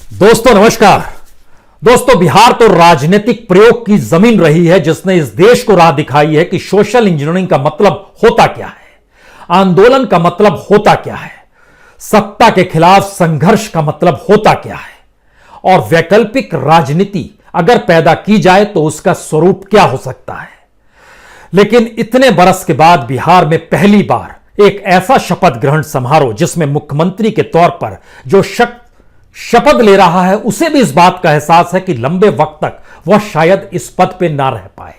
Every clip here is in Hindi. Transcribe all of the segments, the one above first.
दोस्तों नमस्कार। दोस्तों बिहार तो राजनीतिक प्रयोग की जमीन रही है जिसने इस देश को राह दिखाई है कि सोशल इंजीनियरिंग का मतलब होता क्या है, आंदोलन का मतलब होता क्या है, सत्ता के खिलाफ संघर्ष का मतलब होता क्या है और वैकल्पिक राजनीति अगर पैदा की जाए तो उसका स्वरूप क्या हो सकता है। लेकिन इतने बरस के बाद बिहार में पहली बार एक ऐसा शपथ ग्रहण समारोह जिसमें मुख्यमंत्री के तौर पर जो शपथ ले रहा है उसे भी इस बात का एहसास है कि लंबे वक्त तक वह शायद इस पद पे ना रह पाए।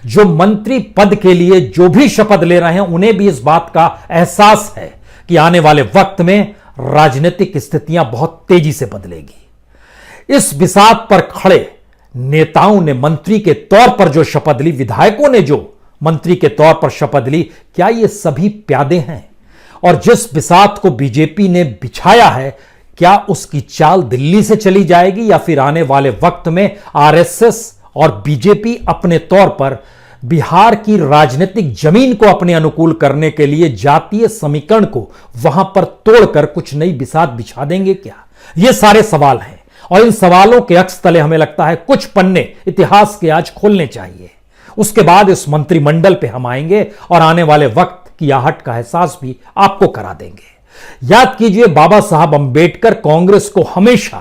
जो मंत्री पद के लिए जो भी शपथ ले रहे हैं उन्हें भी इस बात का एहसास है कि आने वाले वक्त में राजनीतिक स्थितियां बहुत तेजी से बदलेगी। इस बिसात पर खड़े नेताओं ने मंत्री के तौर पर जो शपथ ली, विधायकों ने जो मंत्री के तौर पर शपथ ली, क्या ये सभी प्यादे हैं? और जिस बिसात को बीजेपी ने बिछाया है क्या उसकी चाल दिल्ली से चली जाएगी या फिर आने वाले वक्त में आरएसएस और बीजेपी अपने तौर पर बिहार की राजनीतिक जमीन को अपने अनुकूल करने के लिए जातीय समीकरण को वहां पर तोड़कर कुछ नई बिसात बिछा देंगे क्या? ये सारे सवाल हैं और इन सवालों के अक्स तले हमें लगता है कुछ पन्ने इतिहास के आज खोलने चाहिए। उसके बाद इस मंत्रिमंडल पे हम आएंगे और आने वाले वक्त की आहट का एहसास भी आपको करा देंगे। याद कीजिए, बाबा साहब अंबेडकर कांग्रेस को हमेशा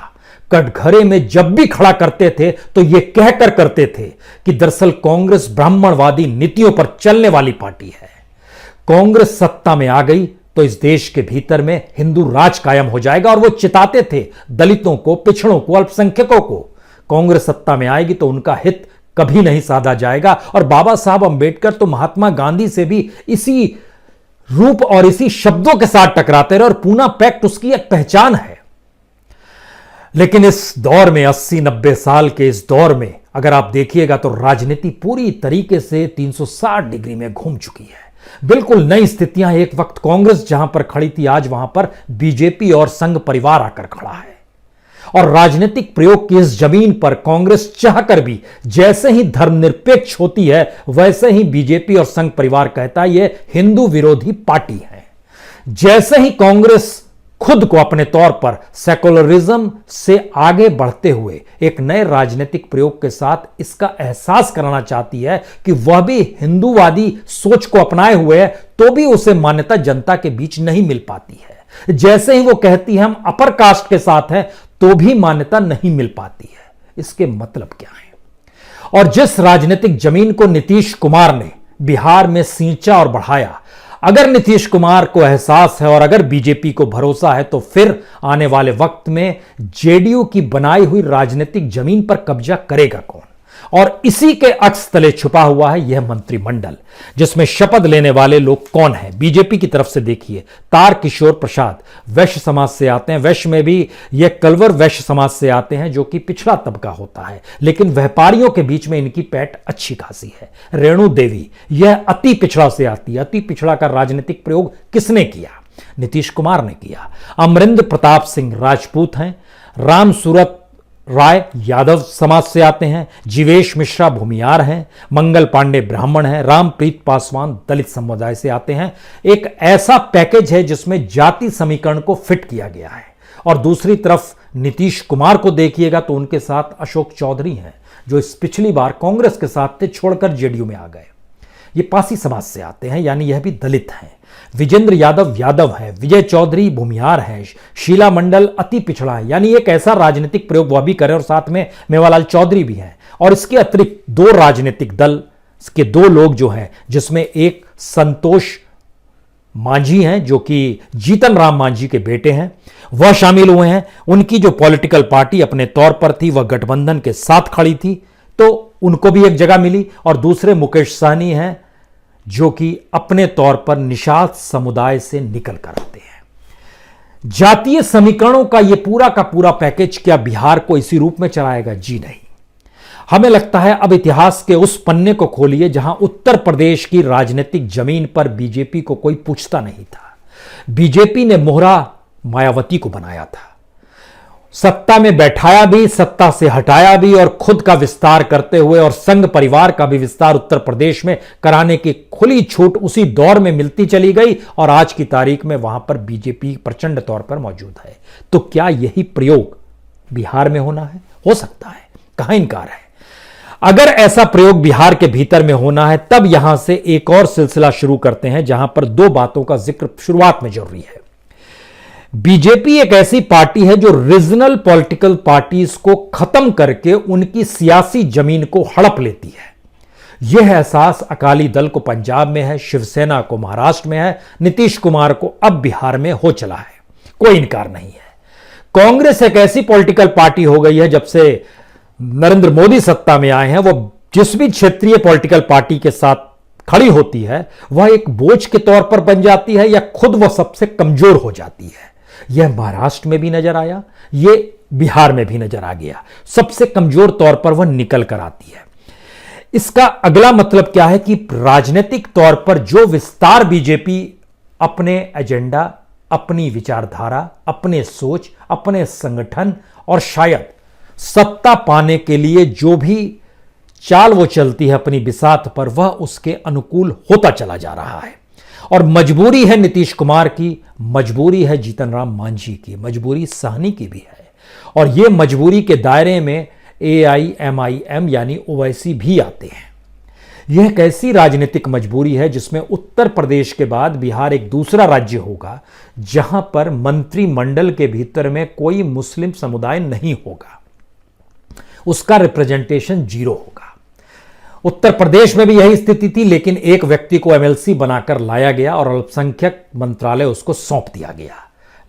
कटघरे में जब भी खड़ा करते थे तो यह कहकर करते थे कि दरअसल कांग्रेस ब्राह्मणवादी नीतियों पर चलने वाली पार्टी है। कांग्रेस सत्ता में आ गई तो इस देश के भीतर में हिंदू राज कायम हो जाएगा और वो चिताते थे दलितों को, पिछड़ों को, अल्पसंख्यकों को। कांग्रेस सत्ता में आएगी तो उनका हित कभी नहीं साधा जाएगा। और बाबा साहब अंबेडकर तो महात्मा गांधी से भी इसी रूप और इसी शब्दों के साथ टकराते रहे और पूना पैक्ट उसकी एक पहचान है। लेकिन इस दौर में 80-90 साल के इस दौर में अगर आप देखिएगा तो राजनीति पूरी तरीके से 360 डिग्री में घूम चुकी है। बिल्कुल नई स्थितियां। एक वक्त कांग्रेस जहां पर खड़ी थी आज वहां पर बीजेपी और संघ परिवार आकर खड़ा है। और राजनीतिक प्रयोग की इस जमीन पर कांग्रेस चाहकर भी जैसे ही धर्मनिरपेक्ष होती है वैसे ही बीजेपी और संघ परिवार कहता है ये हिंदू विरोधी पार्टी है। जैसे ही कांग्रेस खुद को अपने तौर पर सेकुलरिज्म से आगे बढ़ते हुए एक नए राजनीतिक प्रयोग के साथ इसका एहसास कराना चाहती है कि वह भी हिंदूवादी सोच को अपनाए हुए है तो भी उसे मान्यता जनता के बीच नहीं मिल पाती है। जैसे ही वो कहती है हम अपर कास्ट के साथ हैं तो भी मान्यता नहीं मिल पाती है। इसके मतलब क्या है? और जिस राजनीतिक जमीन को नीतीश कुमार ने बिहार में सींचा और बढ़ाया, अगर नीतीश कुमार को एहसास है और अगर बीजेपी को भरोसा है तो फिर आने वाले वक्त में जेडीयू की बनाई हुई राजनीतिक जमीन पर कब्जा करेगा कौन? और इसी के अक्स तले छुपा हुआ है यह मंत्रिमंडल जिसमें शपथ लेने वाले लोग कौन हैं। बीजेपी की तरफ से देखिए, तारकिशोर प्रसाद वैश्य समाज से आते हैं। वैश्य में भी यह कलवर वैश्य समाज से आते हैं जो कि पिछड़ा तबका होता है, लेकिन व्यापारियों के बीच में इनकी पैठ अच्छी खासी है। रेणु देवी यह अति पिछड़ा से आती है। अति पिछड़ा का राजनीतिक प्रयोग किसने किया? नीतीश कुमार ने किया। अमरिंदर प्रताप सिंह राजपूत हैं। राम सूरत राय यादव समाज से आते हैं। जीवेश मिश्रा भूमियार हैं। मंगल पांडे ब्राह्मण हैं। रामप्रीत पासवान दलित समुदाय से आते हैं। एक ऐसा पैकेज है जिसमें जाति समीकरण को फिट किया गया है। और दूसरी तरफ नीतीश कुमार को देखिएगा तो उनके साथ अशोक चौधरी हैं जो इस पिछली बार कांग्रेस के साथ थे, छोड़कर जेडीयू में आ गए। ये पासी समाज से आते हैं यानी यह भी दलित हैं। विजेंद्र यादव है। विजय चौधरी भूमिहार है। शीला मंडल अति पिछड़ा है। यानी एक ऐसा राजनीतिक प्रयोग वह भी करे और साथ में मेवालाल चौधरी भी हैं। और इसके अतिरिक्त दो राजनीतिक दल के दो लोग जो हैं जिसमें एक संतोष मांझी हैं जो कि जीतन राम मांझी के बेटे हैं, वह शामिल हुए हैं। उनकी जो पॉलिटिकल पार्टी अपने तौर पर थी वह गठबंधन के साथ खड़ी थी तो उनको भी एक जगह मिली। और दूसरे मुकेश सहनी हैं जो कि अपने तौर पर निषाद समुदाय से निकल कर आते हैं। जातीय समीकरणों का यह पूरा का पूरा पैकेज क्या बिहार को इसी रूप में चलाएगा? जी नहीं। हमें लगता है अब इतिहास के उस पन्ने को खोलिए जहां उत्तर प्रदेश की राजनीतिक जमीन पर बीजेपी को कोई पूछता नहीं था। बीजेपी ने मोहरा मायावती को बनाया था, सत्ता में बैठाया भी, सत्ता से हटाया भी और खुद का विस्तार करते हुए और संघ परिवार का भी विस्तार उत्तर प्रदेश में कराने की खुली छूट उसी दौर में मिलती चली गई और आज की तारीख में वहां पर बीजेपी प्रचंड तौर पर मौजूद है। तो क्या यही प्रयोग बिहार में होना है, हो सकता है, कहां इनकार है। अगर ऐसा प्रयोग बिहार के भीतर में होना है, तब यहां से एक और सिलसिला शुरू करते हैं जहां पर दो बातों का जिक्र शुरुआत में जरूरी है। बीजेपी एक ऐसी पार्टी है जो रीजनल पॉलिटिकल पार्टीज को खत्म करके उनकी सियासी जमीन को हड़प लेती है। यह एहसास अकाली दल को पंजाब में है, शिवसेना को महाराष्ट्र में है, नीतीश कुमार को अब बिहार में हो चला है, कोई इनकार नहीं है। कांग्रेस एक ऐसी पॉलिटिकल पार्टी हो गई है, जब से नरेंद्र मोदी सत्ता में आए हैं, वो जिस भी क्षेत्रीय पॉलिटिकल पार्टी के साथ खड़ी होती है वह एक बोझ के तौर पर बन जाती है या खुद वह सबसे कमजोर हो जाती है। यह महाराष्ट्र में भी नजर आया, यह बिहार में भी नजर आ गया। सबसे कमजोर तौर पर वह निकल कर आती है। इसका अगला मतलब क्या है कि राजनीतिक तौर पर जो विस्तार बीजेपी अपने एजेंडा, अपनी विचारधारा, अपने सोच, अपने संगठन और शायद सत्ता पाने के लिए जो भी चाल वो चलती है अपनी बिसात पर, वह उसके अनुकूल होता चला जा रहा है। और मजबूरी है नीतीश कुमार की, मजबूरी है जीतन राम मांझी की, मजबूरी साहनी की भी है। और यह मजबूरी के दायरे में AIMIM यानी ओवैसी भी आते हैं। यह एक ऐसी राजनीतिक मजबूरी है जिसमें उत्तर प्रदेश के बाद बिहार एक दूसरा राज्य होगा जहां पर मंत्रिमंडल के भीतर में कोई मुस्लिम समुदाय नहीं होगा, उसका रिप्रेजेंटेशन 0 होगा। उत्तर प्रदेश में भी यही स्थिति थी, लेकिन एक व्यक्ति को MLC बनाकर लाया गया और अल्पसंख्यक मंत्रालय उसको सौंप दिया गया।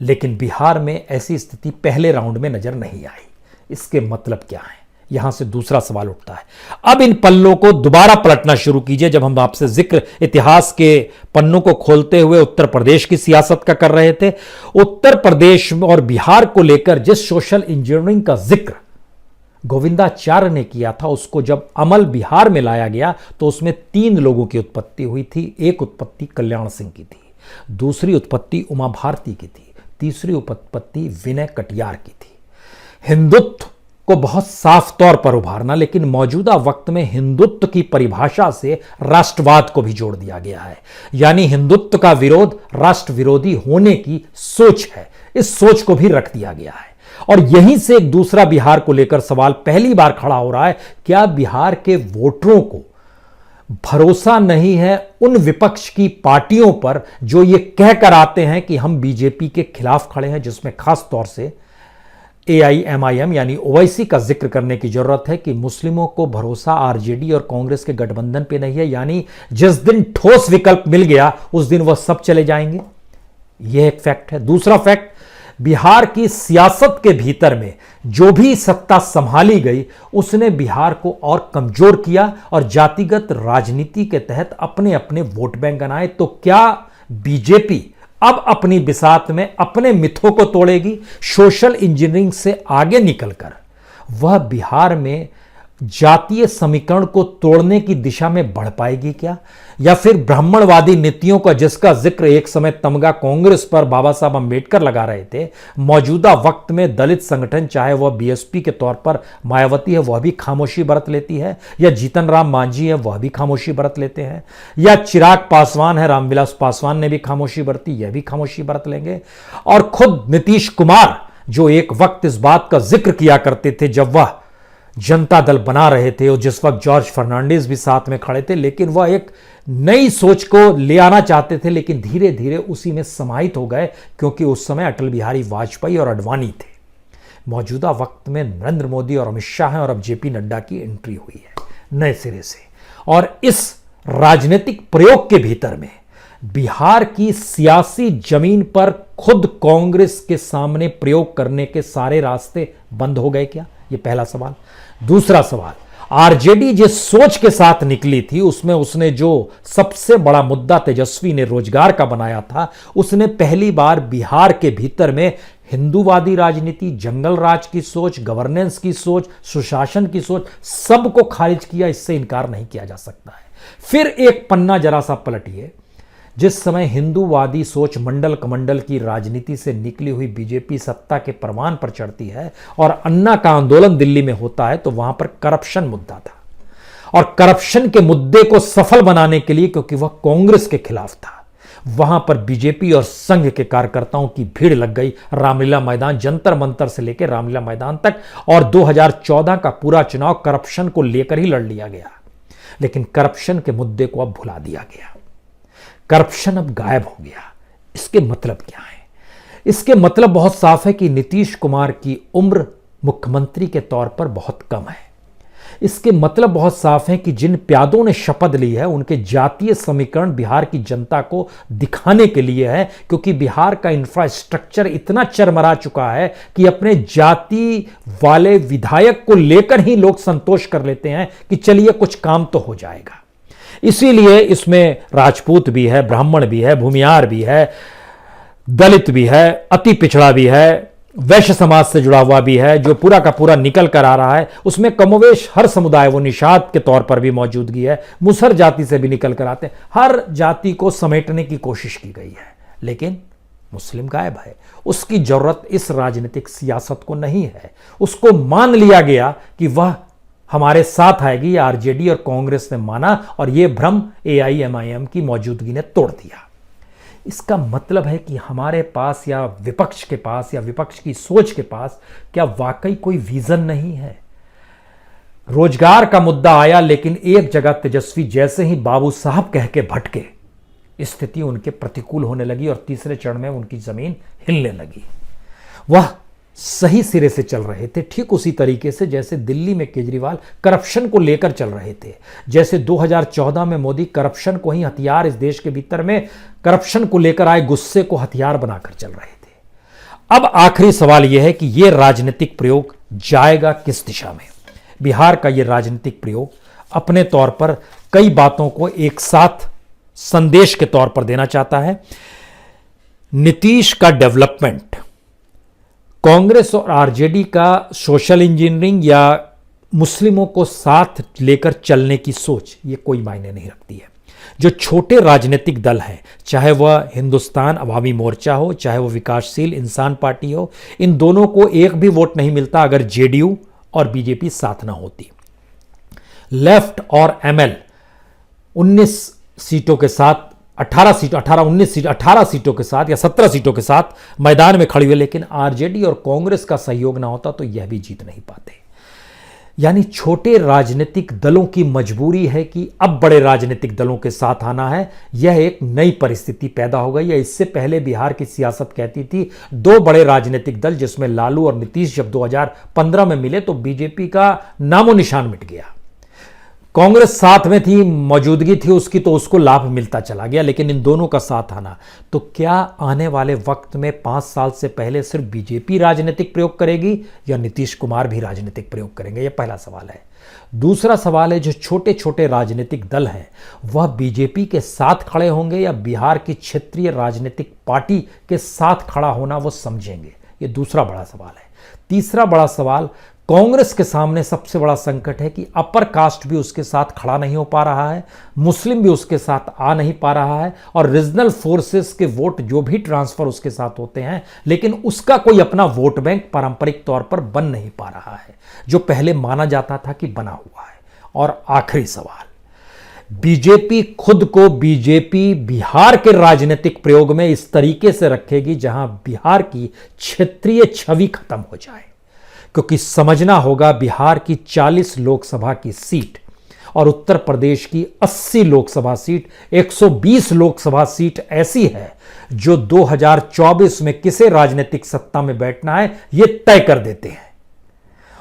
लेकिन बिहार में ऐसी स्थिति पहले राउंड में नजर नहीं आई। इसके मतलब क्या है? यहां से दूसरा सवाल उठता है। अब इन पन्नों को दोबारा पलटना शुरू कीजिए। जब हम आपसे जिक्र इतिहास के पन्नों को खोलते हुए उत्तर प्रदेश की सियासत का कर रहे थे, उत्तर प्रदेश और बिहार को लेकर जिस सोशल इंजीनियरिंग का जिक्र गोविंदाचार्य ने किया था, उसको जब अमल बिहार में लाया गया तो उसमें 3 लोगों की उत्पत्ति हुई थी। एक उत्पत्ति कल्याण सिंह की थी, दूसरी उत्पत्ति उमा भारती की थी, तीसरी उत्पत्ति विनय कटियार की थी। हिंदुत्व को बहुत साफ तौर पर उभारना, लेकिन मौजूदा वक्त में हिंदुत्व की परिभाषा से राष्ट्रवाद को भी जोड़ दिया गया है। यानी हिंदुत्व का विरोध राष्ट्र विरोधी होने की सोच है, इस सोच को भी रख दिया गया है। और यहीं से एक दूसरा बिहार को लेकर सवाल पहली बार खड़ा हो रहा है, क्या बिहार के वोटरों को भरोसा नहीं है उन विपक्ष की पार्टियों पर जो ये कहकर आते हैं कि हम बीजेपी के खिलाफ खड़े हैं, जिसमें खास तौर से AIMIM यानी ओवैसी का जिक्र करने की जरूरत है कि मुस्लिमों को भरोसा RJD और कांग्रेस के गठबंधन पे नहीं है। यानी जिस दिन ठोस विकल्प मिल गया उस दिन वह सब चले जाएंगे। यह एक फैक्ट है। दूसरा फैक्ट, बिहार की सियासत के भीतर में जो भी सत्ता संभाली गई उसने बिहार को और कमजोर किया और जातिगत राजनीति के तहत अपने अपने वोट बैंक बनाए। तो क्या बीजेपी अब अपनी बिसात में अपने मिथों को तोड़ेगी? सोशल इंजीनियरिंग से आगे निकलकर वह बिहार में जातीय समीकरण को तोड़ने की दिशा में बढ़ पाएगी क्या? या फिर ब्राह्मणवादी नीतियों का, जिसका जिक्र एक समय तमगा कांग्रेस पर बाबा साहब अंबेडकर लगा रहे थे, मौजूदा वक्त में दलित संगठन, चाहे वह BSP के तौर पर मायावती है, वह भी खामोशी बरत लेती है, या जीतन राम मांझी है वह भी खामोशी बरत लेते हैं, या चिराग पासवान है, रामविलास पासवान ने भी खामोशी बरती, यह भी खामोशी बरत लेंगे। और खुद नीतीश कुमार जो एक वक्त इस बात का जिक्र किया करते थे जब वह जनता दल बना रहे थे और जिस वक्त जॉर्ज फर्नांडिस भी साथ में खड़े थे, लेकिन वह एक नई सोच को ले आना चाहते थे, लेकिन धीरे धीरे उसी में समाहित हो गए, क्योंकि उस समय अटल बिहारी वाजपेयी और अडवाणी थे। मौजूदा वक्त में नरेंद्र मोदी और अमित शाह हैं और अब JP नड्डा की एंट्री हुई है नए सिरे से। और इस राजनीतिक प्रयोग के भीतर में बिहार की सियासी जमीन पर खुद कांग्रेस के सामने प्रयोग करने के सारे रास्ते बंद हो गए क्या? ये पहला सवाल। दूसरा सवाल, RJD जिस सोच के साथ निकली थी उसमें उसने जो सबसे बड़ा मुद्दा तेजस्वी ने रोजगार का बनाया था, उसने पहली बार बिहार के भीतर में हिंदूवादी राजनीति, जंगल राज की सोच, गवर्नेंस की सोच, सुशासन की सोच, सबको खारिज किया। इससे इनकार नहीं किया जा सकता है। फिर एक पन्ना जरा सा पलटिए। जिस समय हिंदूवादी सोच मंडल कमंडल की राजनीति से निकली हुई बीजेपी सत्ता के परवान पर चढ़ती है और अन्ना का आंदोलन दिल्ली में होता है, तो वहां पर करप्शन मुद्दा था। और करप्शन के मुद्दे को सफल बनाने के लिए, क्योंकि वह कांग्रेस के खिलाफ था, वहां पर बीजेपी और संघ के कार्यकर्ताओं की भीड़ लग गई। रामलीला मैदान, जंतर मंतर से लेकर रामलीला मैदान तक। और 2014 का पूरा चुनाव करप्शन को लेकर ही लड़ लिया गया, लेकिन करप्शन के मुद्दे को अब भुला दिया गया। करप्शन अब गायब हो गया। इसके मतलब क्या है? इसके मतलब बहुत साफ है कि नीतीश कुमार की उम्र मुख्यमंत्री के तौर पर बहुत कम है। इसके मतलब बहुत साफ है कि जिन प्यादों ने शपथ ली है उनके जातीय समीकरण बिहार की जनता को दिखाने के लिए है, क्योंकि बिहार का इंफ्रास्ट्रक्चर इतना चरमरा चुका है कि अपने जाति वाले विधायक को लेकर ही लोग संतोष कर लेते हैं कि चलिए कुछ काम तो हो जाएगा। इसीलिए इसमें राजपूत भी है, ब्राह्मण भी है, भूमियार भी है, दलित भी है, अति पिछड़ा भी है, वैश्य समाज से जुड़ा हुआ भी है, जो पूरा का पूरा निकल कर आ रहा है। उसमें कमोवेश हर समुदाय, वो निषाद के तौर पर भी मौजूदगी है, मुसहर जाति से भी निकल कर आते हैं। हर जाति को समेटने की कोशिश की गई है, लेकिन मुस्लिम गायब है। उसकी जरूरत इस राजनीतिक सियासत को नहीं है। उसको मान लिया गया कि वह हमारे साथ आएगी। आरजेडी और कांग्रेस ने माना और यह भ्रम एआईएमआईएम की मौजूदगी ने तोड़ दिया। इसका मतलब है कि हमारे पास या विपक्ष के पास या विपक्ष की सोच के पास क्या वाकई कोई विजन नहीं है? रोजगार का मुद्दा आया, लेकिन एक जगह तेजस्वी जैसे ही बाबू साहब कह के भटके, स्थिति उनके प्रतिकूल होने लगी और तीसरे चरण में उनकी जमीन हिलने लगी। वह सही सिरे से चल रहे थे, ठीक उसी तरीके से जैसे दिल्ली में केजरीवाल करप्शन को लेकर चल रहे थे, जैसे 2014 में मोदी करप्शन को ही हथियार, इस देश के भीतर में करप्शन को लेकर आए गुस्से को हथियार बनाकर चल रहे थे। अब आखिरी सवाल यह है कि यह राजनीतिक प्रयोग जाएगा किस दिशा में? बिहार का यह राजनीतिक प्रयोग अपने तौर पर कई बातों को एक साथ संदेश के तौर पर देना चाहता है। नीतीश का डेवलपमेंट, कांग्रेस और आरजेडी का सोशल इंजीनियरिंग या मुस्लिमों को साथ लेकर चलने की सोच, ये कोई मायने नहीं रखती है। जो छोटे राजनीतिक दल हैं, चाहे वह हिंदुस्तान अवामी मोर्चा हो, चाहे वह विकासशील इंसान पार्टी हो, इन दोनों को एक भी वोट नहीं मिलता अगर जेडीयू और बीजेपी साथ ना होती। लेफ्ट और एमएल 19 सीटों के साथ 18 सीटों के साथ या 17 सीटों के साथ मैदान में खड़ी हुई, लेकिन आरजेडी और कांग्रेस का सहयोग ना होता तो यह भी जीत नहीं पाते। यानी छोटे राजनीतिक दलों की मजबूरी है कि अब बड़े राजनीतिक दलों के साथ आना है। यह एक नई परिस्थिति पैदा हो गई है। इससे पहले बिहार की सियासत कहती थी दो बड़े राजनीतिक दल, जिसमें लालू और नीतीश जब 2015 में मिले तो बीजेपी का नामो निशान मिट गया। कांग्रेस साथ में थी, मौजूदगी थी उसकी, तो उसको लाभ मिलता चला गया, लेकिन इन दोनों का साथ आना, तो क्या आने वाले वक्त में 5 साल से पहले सिर्फ बीजेपी राजनीतिक प्रयोग करेगी या नीतीश कुमार भी राजनीतिक प्रयोग करेंगे? यह पहला सवाल है। दूसरा सवाल है, जो छोटे छोटे राजनीतिक दल हैं वह बीजेपी के साथ खड़े होंगे या बिहार की क्षेत्रीय राजनीतिक पार्टी के साथ खड़ा होना वो समझेंगे? यह दूसरा बड़ा सवाल है। तीसरा बड़ा सवाल, कांग्रेस के सामने सबसे बड़ा संकट है कि अपर कास्ट भी उसके साथ खड़ा नहीं हो पा रहा है, मुस्लिम भी उसके साथ आ नहीं पा रहा है, और रीजनल फोर्सेस के वोट जो भी ट्रांसफर उसके साथ होते हैं, लेकिन उसका कोई अपना वोट बैंक पारंपरिक तौर पर बन नहीं पा रहा है, जो पहले माना जाता था कि बना हुआ है। और आखिरी सवाल, बीजेपी खुद को बीजेपी बिहार के राजनीतिक प्रयोग में इस तरीके से रखेगी जहां बिहार की क्षेत्रीय छवि खत्म हो जाए, क्योंकि समझना होगा बिहार की 40 लोकसभा की सीट और उत्तर प्रदेश की 80 लोकसभा सीट, 120 लोकसभा सीट ऐसी है जो 2024 में किसे राजनीतिक सत्ता में बैठना है यह तय कर देते हैं।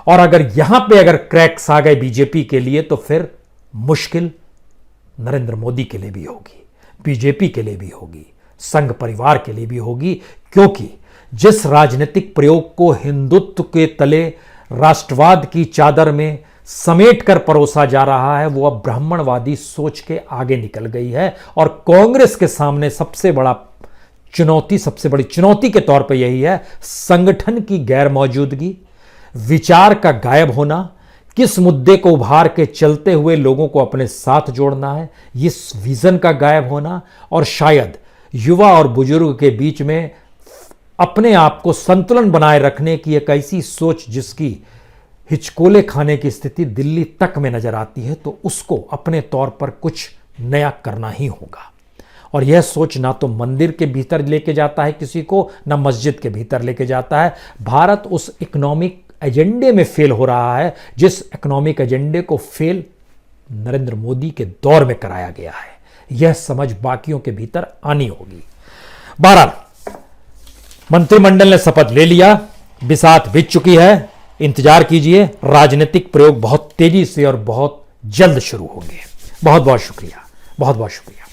और अगर यहां पे अगर क्रैक्स आ गए बीजेपी के लिए तो फिर मुश्किल नरेंद्र मोदी के लिए भी होगी, बीजेपी के लिए भी होगी, संघ परिवार के लिए भी होगी, क्योंकि जिस राजनीतिक प्रयोग को हिंदुत्व के तले राष्ट्रवाद की चादर में समेट कर परोसा जा रहा है वो अब ब्राह्मणवादी सोच के आगे निकल गई है। और कांग्रेस के सामने सबसे बड़ी चुनौती के तौर पर यही है, संगठन की गैर मौजूदगी, विचार का गायब होना, किस मुद्दे को उभार के चलते हुए लोगों को अपने साथ जोड़ना है, इस विजन का गायब होना, और शायद युवा और बुजुर्ग के बीच में अपने आप को संतुलन बनाए रखने की एक ऐसी सोच जिसकी हिचकोले खाने की स्थिति दिल्ली तक में नजर आती है, तो उसको अपने तौर पर कुछ नया करना ही होगा। और यह सोच ना तो मंदिर के भीतर लेके जाता है किसी को, ना मस्जिद के भीतर लेके जाता है। भारत उस इकोनॉमिक एजेंडे में फेल हो रहा है जिस इकोनॉमिक एजेंडे को फेल नरेंद्र मोदी के दौर में कराया गया है। यह समझ बाकियों के भीतर आनी होगी। बहरहाल मंत्रिमंडल ने शपथ ले लिया, बिसात बीत चुकी है। इंतजार कीजिए, राजनीतिक प्रयोग बहुत तेजी से और बहुत जल्द शुरू होंगे। बहुत बहुत शुक्रिया, बहुत बहुत शुक्रिया।